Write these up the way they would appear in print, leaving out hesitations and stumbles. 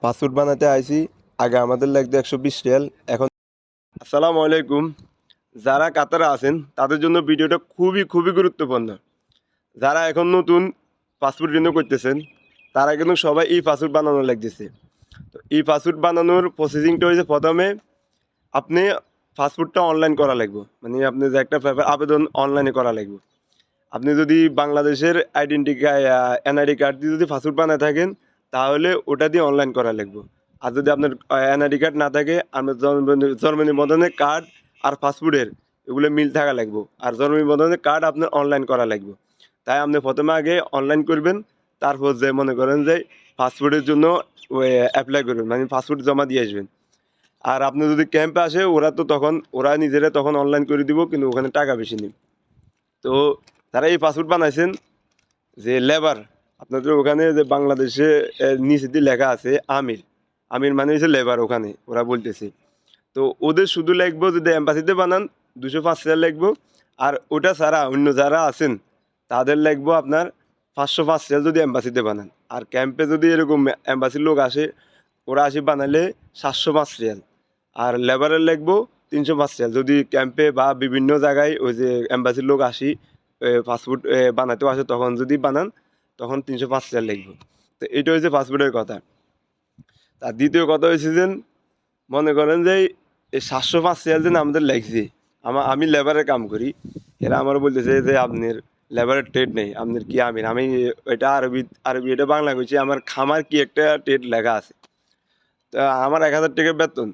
Passport বানাতে আইছি। আগে আমাদের লাগতো 120 রিয়াল, এখন। আসসালামু আলাইকুম। যারা কাতারে আছেন তাদের জন্য ভিডিওটা খুবই খুবই গুরুত্বপূর্ণ। যারা এখন নতুন পাসপোর্ট রিনিউ করতেছেন তারা কিন্তু সবাই ই পাসপোর্ট বানানো লাগতেছে। তো ই পাসপোর্ট বানানোর প্রসেসিংটা হয়েছে, প্রথমে আপনি পাসপোর্টটা অনলাইন করা লাগবে, মানে আপনি যে একটা পেপার আবেদন অনলাইনে করা লাগবে। আপনি যদি বাংলাদেশের আইডেন্টি এনআইডি কার্ড দিয়ে যদি পাসপোর্ট বানায় থাকেন তাহলে ওটা দিয়ে অনলাইন করা লাগবে। আর যদি আপনার এনআইডি কার্ড না থাকে, আপনার জন্ম নিবন্ধনের কার্ড আর পাসপোর্টের এগুলো মিল থাকা লাগবে। আর জন্ম নিবন্ধনের কার্ড আপনার অনলাইন করা লাগবে। তাই আপনি প্রথমে আগে অনলাইন করবেন, তারপর যে মনে করেন যে পাসপোর্টের জন্য অ্যাপ্লাই করবেন, মানে পাসপোর্ট জমা দিয়ে আসবেন। আর আপনি যদি ক্যাম্পে আসে ওরা নিজেরা তখন অনলাইন করে দিব, কিন্তু ওখানে টাকা বেশি নেবে। তো তারা এই পাসপোর্ট বানাইছেন যে লেবার, আপনাদের ওখানে যে বাংলাদেশে নিচে দিয়ে লেখা আছে আমির, আমির মানে হচ্ছে লেবার, ওখানে ওরা বলতেছে। তো ওদের শুধু লিখবো, যদি এম্বাসিতে বানান 205 রিয়াল লিখবো। আর ওটা ছাড়া অন্য যারা আছেন তাদের লিখবো আপনার 505 রিয়াল যদি এম্বাসিতে বানান। আর ক্যাম্পে যদি এরকম এম্বাসির লোক আসে, ওরা আসে বানালে 705 রিয়াল। আর লেবারের লিখবো 305 রিয়াল যদি ক্যাম্পে বা বিভিন্ন জায়গায় ওই যে এম্বাসির লোক আসি পাসপোর্ট বানাতেও আসে, তখন যদি বানান তখন 305 রিয়াল লিখবো। তো এটা হচ্ছে পাসপোর্টের কথা। তার দ্বিতীয় কথা হয়েছে যে মনে করেন যে এই 705 রিয়াল যেন আমাদের লাগছে, আমি লেবারের কাম করি, এরা আমার বলতেছে যে আপনার লেবারের ট্রেড নেই, আপনার কি আমির। আমি এটা আরবি এটা বাংলা কইছি, আমার খামার কি একটা ট্রেড লেখা আছে। তা আমার 1000 টাকা বেতন,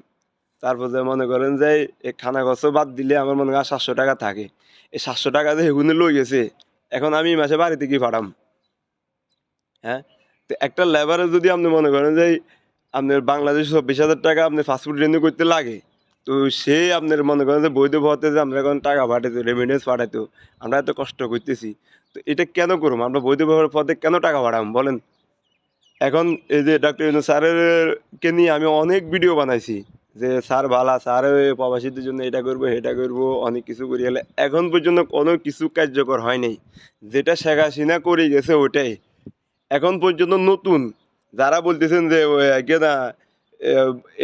তারপর যে মনে করেন যে এই খানা খরচ বাদ দিলে আমার মনে করেন 700 টাকা থাকে। এই 700 টাকা যে এগুলো লই গেছে, এখন আমি এই মাসে বাড়িতে কি পাঠাম? হ্যাঁ। তো একটা লেবারে যদি আপনি মনে করেন যে আপনার বাংলাদেশে 24,000 টাকা আপনি ফাস্টফুড রিনিউ করতে লাগে, তো সে আপনার মনে করেন যে বৈধ পথে যে আমরা এখন টাকা পাঠাইতো, রেমিটেন্স পাঠাইতো, আমরা এত কষ্ট করতেছি, তো এটা কেন করবো? আমরা বৈধ পথে কেন টাকা পাঠাম বলেন? এখন এই যে ডক্টর ইউনূস স্যারের কে নিয়ে আমি অনেক ভিডিও বানাইছি যে স্যার ভালা, স্যার প্রবাসীদের জন্য এটা করবো এটা করবো, অনেক কিছু করি, গেলে এখন পর্যন্ত কোনো কিছু কার্যকর হয় নাই। যেটা শেখ হাসিনা করে গেছে ওটাই এখন পর্যন্ত নতুন যারা বলতেছেন যে না এ,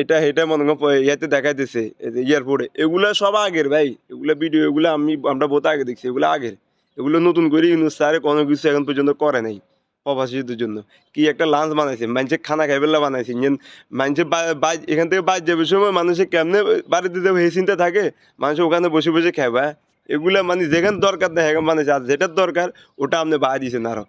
এটা এটা মনে করেন ইয়াতে দেখাইতেছে এয়ারপোর্টে, এগুলো সব আগের ভাই, এগুলো ভিডিও, এগুলো আমরা বহুত আগে দেখছি, এগুলো আগের। এগুলো নতুন করে ইউনূস স্যারে কোনো কিছু এখন পর্যন্ত করে নাই প্রবাসীদের জন্য। কি একটা লাঞ্চ বানাইছে, মানুষের খানা খাইবেলা বানাইছে, মানুষের এখান থেকে বাইর যাবে সময় মানুষের কেমনে বাড়িতে যাবে এই চিন্তা থাকে, মানুষ ওখানে বসে বসে খাইবা। এগুলা মানে যেখানে দরকার নেই সেখানে বানাইছে, আর যেটার দরকার ওটা আপনি বাড়ি দিয়েছেন আরো।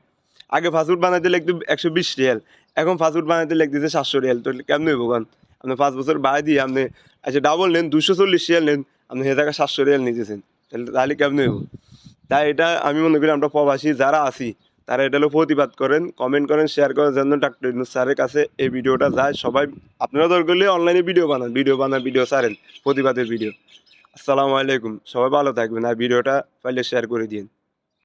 আগে ফাস্টফুড বানাইতে লাগতো 120 রিয়াল, এখন ফাস্টফুড বানাইতে লাগতেছে 700 রিয়াল। তো কেমন হইব কারণ আপনি 5 বছর বাড়াই দিয়ে আপনি আচ্ছা ডাবল নেন, 240 রিয়াল নেন, আপনি সে টাকা 700 রিয়াল নিতেছেন, তাহলে কেমন হইব? তাই এটা আমি মনে করি আমরা প্রবাসী যারা আছি তারা এটা হলো প্রতিবাদ করেন, কমেন্ট করেন, শেয়ার করেন, যেন ডক্টর ইউনূস স্যারের কাছে এই ভিডিওটা যায়। সবাই আপনারা দরকার হলে অনলাইনে ভিডিও ছাড়েন, প্রতিবাদের ভিডিও। আসসালামু আলাইকুম, সবাই ভালো থাকবেন, আর ভিডিওটা পাইলে শেয়ার করে দিন।